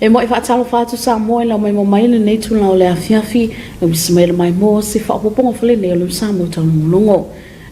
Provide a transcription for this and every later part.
E mo fa talo fa tu Samoa la mai mo mai le nei tu la le afiafi le mismail mai mo se fa poponga fole le le Samoa talo longo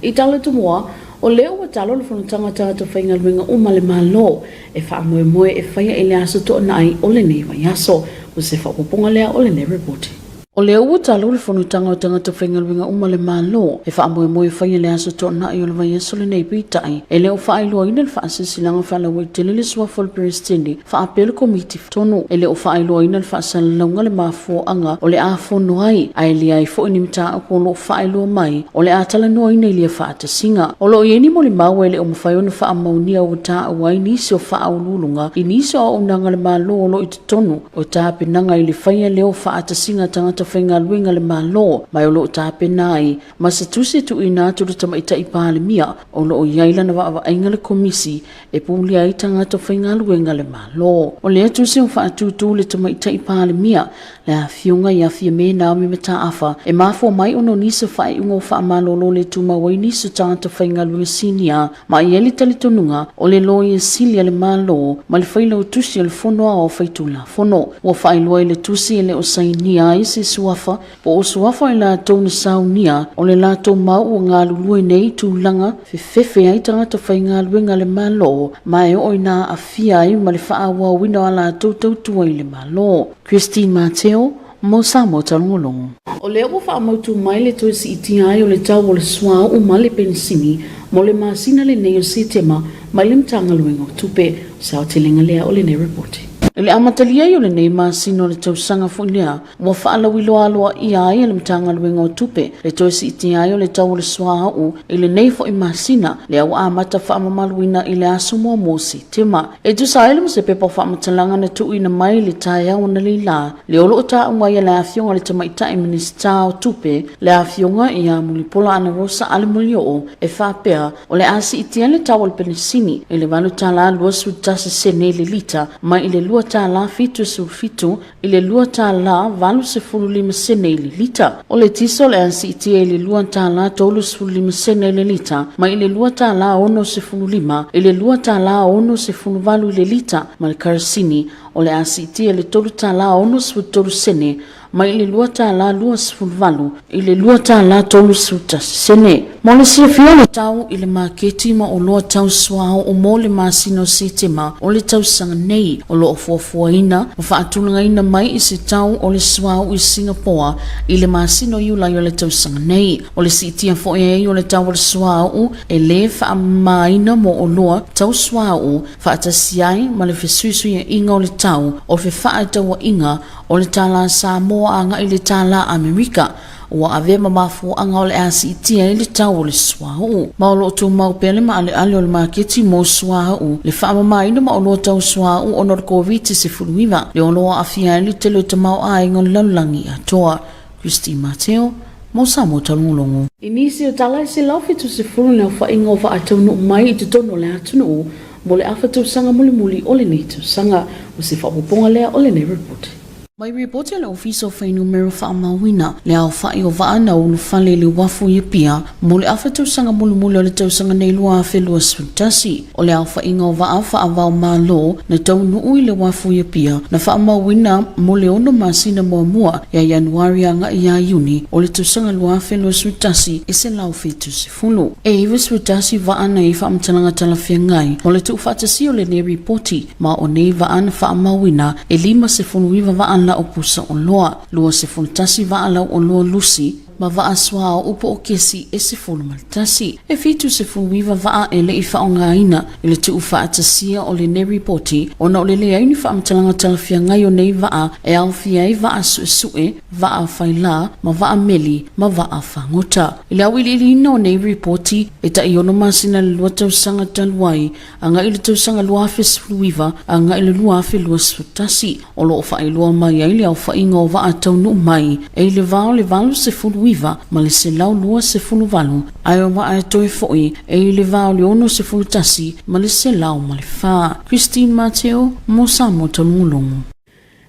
I talo tu mo o le o talo le fono tanga to Faigaluega uma le Malo e fa mo e fa ia ele aso to nai o le nei vai aso o se fa poponga le o le nei report o le o talo le fono tanga to Faigaluega uma le Malo e fa mo e fa ia le aso to nai o le vai aso le nei pitai e le o fa I lo ina fa silanga fa la we tele swa fol presidente fa apel Komiti Fono e le o fa I lo ina fa salanga le mafo anga o le a fono ai le ai fo ni mta ko lo fa I lo mai o le a tala no ina le fa ta singa o lo yeni mo le mawe le o mo fa yo fa amaunia o ta wai ni so fa au lulunga ini so o nanga le Malo lo I tonu o ta pe nanga I le fa ia le o fa ta singa tanga Faigaluega le Malo mai o lo ta pe nai ma se tusi tu ina tu le tamaita I palemia o lo yaila na va ainga le komisi e puli ai tanga to Faigaluega le Malo o le tusi o fa tu le tamaita I palemia la fiunga ia fia me na mi meta afa e mafo mai ono niso fa ungo fa Malo lo le tuma wai niso tanga to Faigaluega sinia ma yeli tali tonunga o le lo ia silia le Malo ma le failo tusi le fono o faitula fono o fa ilo le tusi le o sainia isi suafa po o suafa I la tau na saunia o le la tau mau o ngā lulue nei tūlanga fefe ai tanga to Faigaluega le Malo mai o ina afia ai ma le faa wina o la tau tua I le Malo Christine Mateo mo Samoa talongolongo o le o faa mautu mai le toisi itinga ai o le tau o le sua o male pensini mo le masina le nei o Setema mai le mtangaluenga o tupe sao telenga lea o le nei reporti Ele amatalia yo le nei masino le tausanga fulia mo faala wiloaloa ia ai le mtangaluenga o tupe le toisi itinga yo le tau le swa u ile nei fo I masina le au amata fa mamaluina ile asumo mo Setema e tu sa ile se pepa fa matalanga na tu ina mai le taia ona le la le olo ta ngwa ya la afionga le tamaita I minista o tupe le afionga ia mulipola ana rosa ale mulio e fa pea o le asi itinga le tau le penisini ile valu tala lua sutasa sene le lita mai ile lua ta la fitu sulfitu ile lua ta la valu se fulu lima sene ile lita o le tiso le ansi itia ile lua ta la tolu se fulu lima sene ile lita ma ile lua ta la ono se fulu lima ile lua ta la ono se fulu valu ile lita ma le karasini o le ansi itia ile tolu ta la ono se fulu tolu sene ma ile lua ta la lua se fulu valu ile lua ta la tolu se fulu sene mo le sifia le tau ile maketi ma o loa tau swao o mo le masino Setema o le tau sanga nei o lo fuafuaina o faatulanga ina mai I se tau o le swao I Singapore I le masino yula yo le tau sanga nei o le sitia fo e o le tau o le swao e le faamaina mo o loa tau swao faatasiai ma le fesuisu ia inga o le tau o fe faatawa inga o le tala Samoa anga I le tala Amerika wa ave mafu anga ole asi tia ile tau le swao ma lo tu mau pele ma ale ole marketi mo swao le fa ma ina ma lo tau swao onor covid se fuluiva le ono afia ile tele te mau ai ngon langi atoa Christine Mateo mo Samoa talongolongo inisi o tala se laufi tu se fulu na fa ingo fa atonu mai te tono le atunu mo le afa tu sanga muli ole ni tu sanga o se fa poponga le ole ne report Mai reporter le ofiso fa numero fa mawina le au fa I o va na ulu fale le wafu ye pia mo le afa tu sanga mulu le tau sanga nei lua fe lua sutasi o le au fa inga va afa ava Malo na tau nu le wafu ye pia na fa mawina mo le ono masina mo mua ya Januari anga ia Juni o le tau sanga lua fe lua sutasi e se lau fe tu se fulu e iwa sutasi va ana I fa mtalanga talafia ngai o le tu fatasi o le ne reporti ma o nei va ana fa mawina e lima se fulu iwa va ana la opusa o loa lua se fultasi va ala o loa lusi ma va aswa upo o kesi e se fulu maltasi e fitu se fuluiva va ele I faonga ina ele tu ufa atasia o le ne reporti ona o le lea ini fa amtalanga talafia ngai o nei va e alfia I va suesue va faila ma va meli ma va fangota ele awili ili ina o nei reporti e ta iono masina le lua tau sanga taluai anga ili tau sanga lua fe fuluiva anga ili lua fe lua sutasi o lo fa ilua mai ele au fa ingo va atau nu mai e le valu se fulu Wiva ma le se lau lua se fulu valu ayo wa ai toi foi e le vao le ono se fulu tasi ma le se lau ma le fa Christine Mateo mo Samoa talongolongo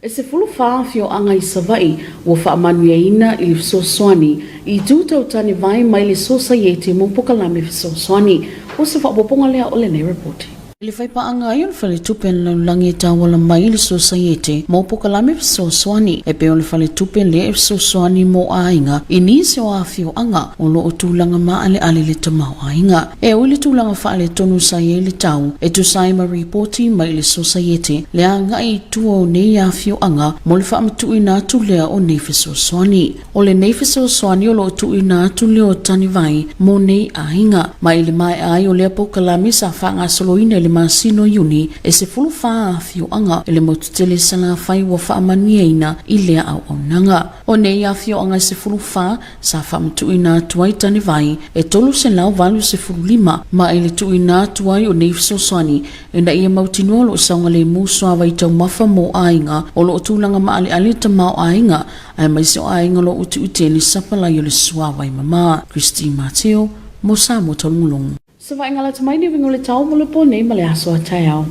e se fulu fa fio anga I savai wo fa manuia I le soswani I tu tau tani vai mai le society mo pokalame soswani o se fa poponga lea o le nei report Le fai pa anga yon fale tupen la langi ta wala mai le society mo po kalame so swani e pe on fale tupen le so swani mo ainga ini se wa fio anga o lo tulanga ma ale le tama ainga e o le tulanga fa le tonu sa ye le tau e tu sai ma reporting mai le society le anga i tu o ne ya fio anga mo le fa mtu ina tu le o ne so swani o le ne so swani o lo tu ina tu le o tani vai mo ne ainga mai le mai ai o le po kalame sa fa nga solo ina le masino yuni e se fulu fa fio anga ele motutele sanga fai wa fa maniaina ile au nanga o ne ya fio anga se fulu fa sa fa mtu ina tuai tani vai e tolu se lau valu se fulu lima ma ele tu ina tuai o ne so swani e na ia mautino lo sanga le muswa vai tau mafa mo ainga o lo tulanga ma ale tama ainga ai mai se ainga lo utu ni sapala yo le swa vai mama Christine Mateo mo sa mo tolmulong. So vai ngala tamai ni vingole tau mo le pone ma le aso ataiao.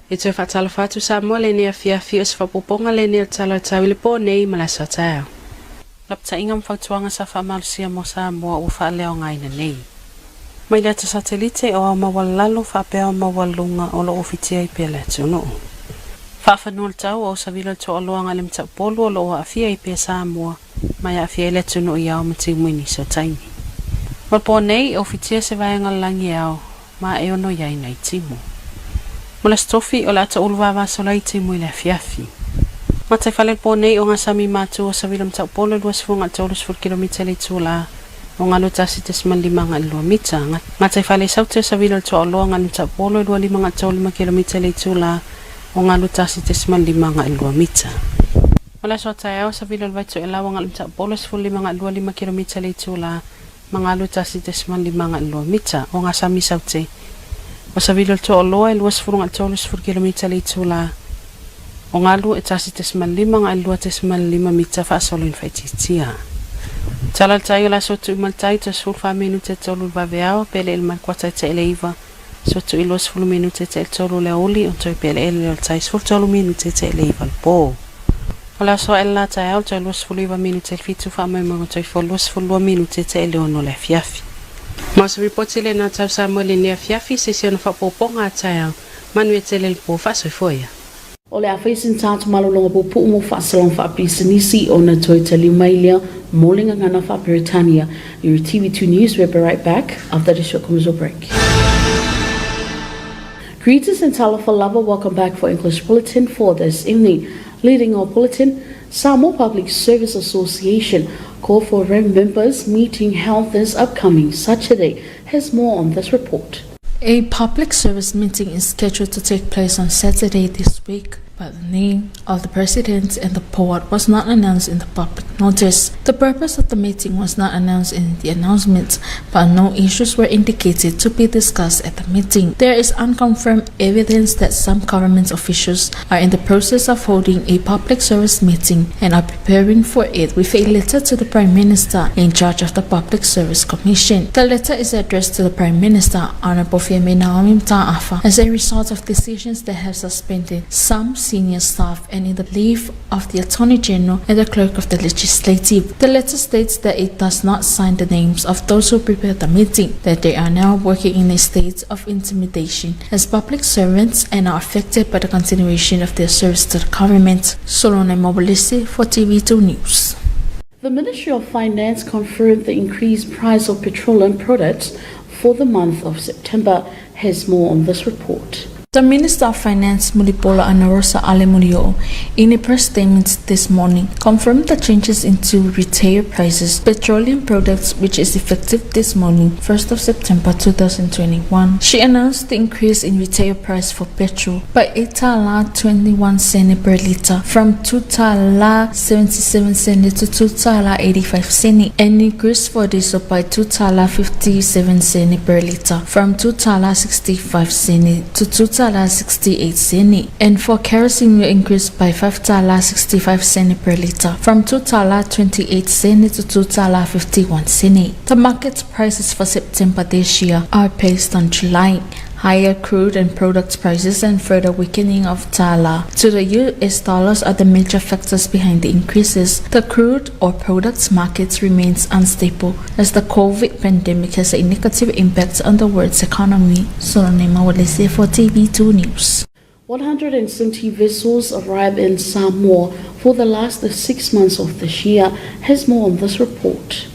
E te whatala whatu Samoa le nea fia sa whapoponga le nea tala tau le pone ma le aso ataiao. Lapta ingam whautuanga sa whamalusia mo Samoa o whaaleo ngaina nei. Mai le ata satelite o au mawalalo whapea o mawalunga o lo ofitia i pia le atu no. Whaafanua le tau o sa vila to aloanga le mta polo o lo o afia i pia Samoa mai afia i le atu no i au mati mwini so taimi. Malpo nei o fitia se vaenga langi au, ma e ono iai nei timo. Mula stofi o la ata ulwawa so lai timo i le afiafi. Ma te whale po nei o ngasami matu o sa vilam tau polo luas funga te olus fur kilomita le tula o ngalo tasi te siman limanga ilua mita. Ma te whale saute o sa vilam tau aloa ngalo tau polo ilua limanga tau 5 kilomita le tula o ngalo tasi te siman limanga ilua mita. Mula so tae au sa vilam vaitu e lawa ngalo tau polo sifur limanga ilua 5 kilomita le tula mangalu tasi te siman limanga ilua mita o ngasami saute o sa vilol to oloa ilua sifurunga tolu sifur kilomita le tula o ngalu e tasi te siman limanga ilua te siman 5 mita whaasolo in whaititia talal tayo la sotu imaltai to sifur 5 minute tolu vaveao pele ilman kwata te eleiva sotu ilua sifur minute te tolu le oli o toi pele ele tai sifur tolu minute te eleiva po Ola so ella tae au tae luas fuluiwa minute el fitu wha mai mga toi fo luas fulua minute te ele ono le fiafi. Masa ripoti le na tau Samoa le nea fiafi se si ono whapoponga tae au manu e te le po whasoi foia. O le awhaisin tātu malolonga po pu umo whaasalong whaapisanisi o na toi tali mailia molinga ngana whaaperitania. Your TV2 News, we'll be right back after the short commercial break. Greetings and talofa lava, welcome back for English Bulletin for this evening. Leading our bulletin, Samoa Public Service Association call for REM members meeting held this upcoming Saturday. Has more on this report. A public service meeting is scheduled to take place on Saturday this week, but the name of the president and the board was not announced in the public notice. The purpose of the meeting was not announced in the announcement, but no issues were indicated to be discussed at the meeting. There is unconfirmed evidence that some government officials are in the process of holding a public service meeting and are preparing for it with a letter to the Prime Minister in charge of the Public Service Commission. The letter is addressed to the Prime Minister, Honorable Ta'afa, as a result of decisions that have suspended some senior staff and in the leave of the Attorney General and the Clerk of the Legislative. The letter states that it does not sign the names of those who prepared the meeting, that they are now working in a state of intimidation as public servants and are affected by the continuation of their service to the government. Solone Mobilisi for TV2 News. The Ministry of Finance confirmed the increased price of petroleum products for the month of September. Has more on this report. The Minister of Finance, Mulipola Anarosa Alemulio, in a press statement this morning, confirmed the changes into retail prices petroleum products, which is effective this morning, 1st of September 2021. She announced the increase in retail price for petrol by 8.21 cents per litre, from 2.77 cents to 2.85 and increase for diesel by 2.57 cents per litre, from 2.65 cents to 2.68 cents, and for kerosene will increase by 5.65 cents per litre, from 2.28 cents to 2.51 cents. The market prices for September this year are based on July. Higher crude and product prices and further weakening of tala to the US dollars are the major factors behind the increases. The crude or products markets remains unstable as the COVID pandemic has a negative impact on the world's economy. Solonema Walese for TV2 News. 170 vessels arrived in Samoa for the last 6 months of this year. Has more on this report.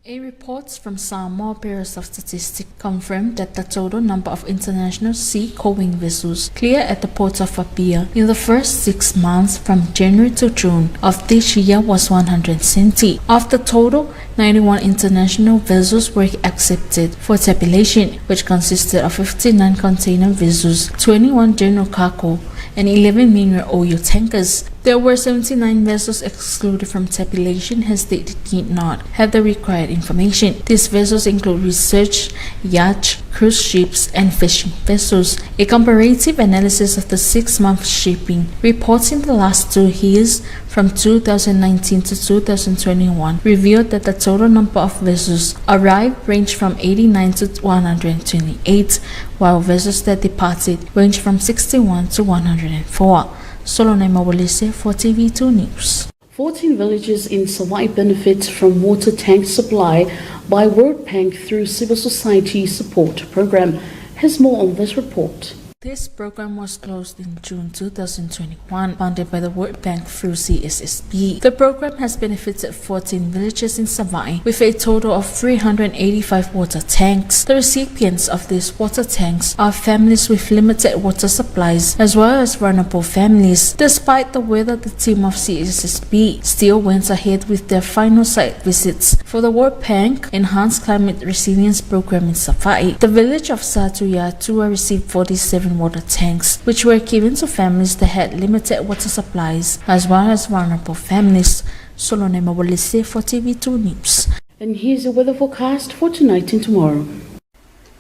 A report from Samoa Bureau of Statistics confirmed that the total number of international sea-going vessels cleared at the port of Apia in the first 6 months from January to June of this year was 170. Of the total, 91 international vessels were accepted for tabulation, which consisted of 59 container vessels, 21 general cargo, and 11 mineral oil tankers. There were 79 vessels excluded from tabulation as they did not have the required information. These vessels include research, yachts, cruise ships, and fishing vessels. A comparative analysis of the 6-month shipping reports in the last 2 years, from 2019 to 2021, revealed that the total number of vessels arrived ranged from 89 to 128, while vessels that departed ranged from 61 to 104. Solonema Walese for TV2 News. 14 villages in Hawaii benefit from water tank supply by World Bank through Civil Society Support Program. Has more on this report. This program was closed in June 2021, funded by the World Bank through CSSB. The program has benefited 14 villages in Hawaii with a total of 385 water tanks. The recipients of these water tanks are families with limited water supplies as well as vulnerable families. Despite the weather, the team of CSSB still went ahead with their final site visits for the World Bank Enhanced Climate Resilience Program in Hawaii. The village of Satuya received 47 water tanks, which were given to families that had limited water supplies as well as vulnerable families. Solonema Walese for TV2 News. And here's the weather forecast for tonight and tomorrow.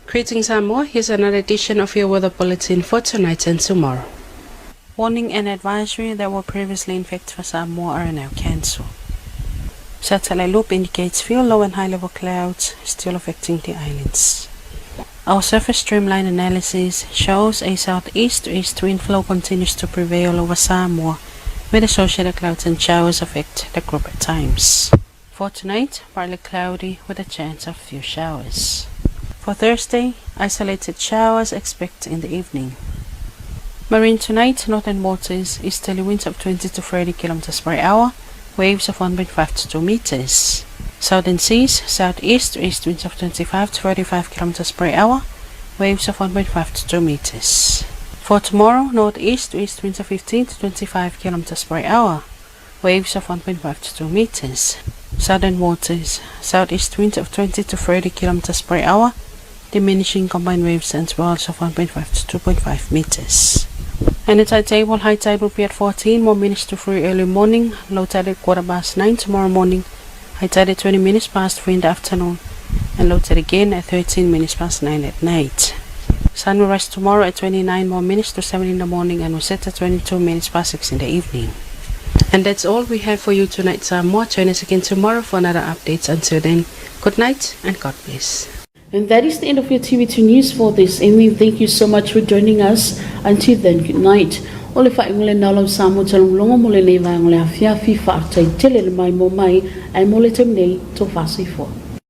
Greetings Samoa, here's another edition of your weather bulletin for tonight and tomorrow. Warning and advisory that were previously in effect for Samoa are now cancelled. Satellite loop indicates few low and high level clouds still affecting the islands. Our surface streamline analysis shows a southeast to east wind flow continues to prevail over Samoa, with associated clouds and showers affect the group at times. For tonight, partly cloudy with a chance of few showers. For Thursday, isolated showers expected in the evening. Marine tonight, northern waters, easterly winds of 20 to 30 km per hour, waves of 1.5 to 2 meters. Southern seas, southeast to east winds of 25 to 35 km per hour, waves of 1.5 to 2 meters. For tomorrow, northeast to east winds of 15 to 25 km per hour, waves of 1.5 to 2 meters. Southern waters, southeast winds of 20 to 30 km per hour, diminishing combined waves and swells of 1.5 to 2.5 meters. And the tide table, high tide will be at 14 more minutes to 3 early morning, low tide at 9:15 tomorrow morning, high tide at 20 minutes past 3 in the afternoon, and low tide again at 13 minutes past 9 at night. Sun will rise tomorrow at 29 more minutes to 7 in the morning and will set at 22 minutes past 6 in the evening. And that's all we have for you tonight, Samoa. Join us again tomorrow for another update. Until then, good night and God bless. And that is the end of your TV2 news for this evening. Thank you so much for joining us. Until then, good night. Ole fa ngule nalo Samoa talong longo mole nei va ngule afia fi fa tai tele mai mo mai ai mole temnei to fasi fo.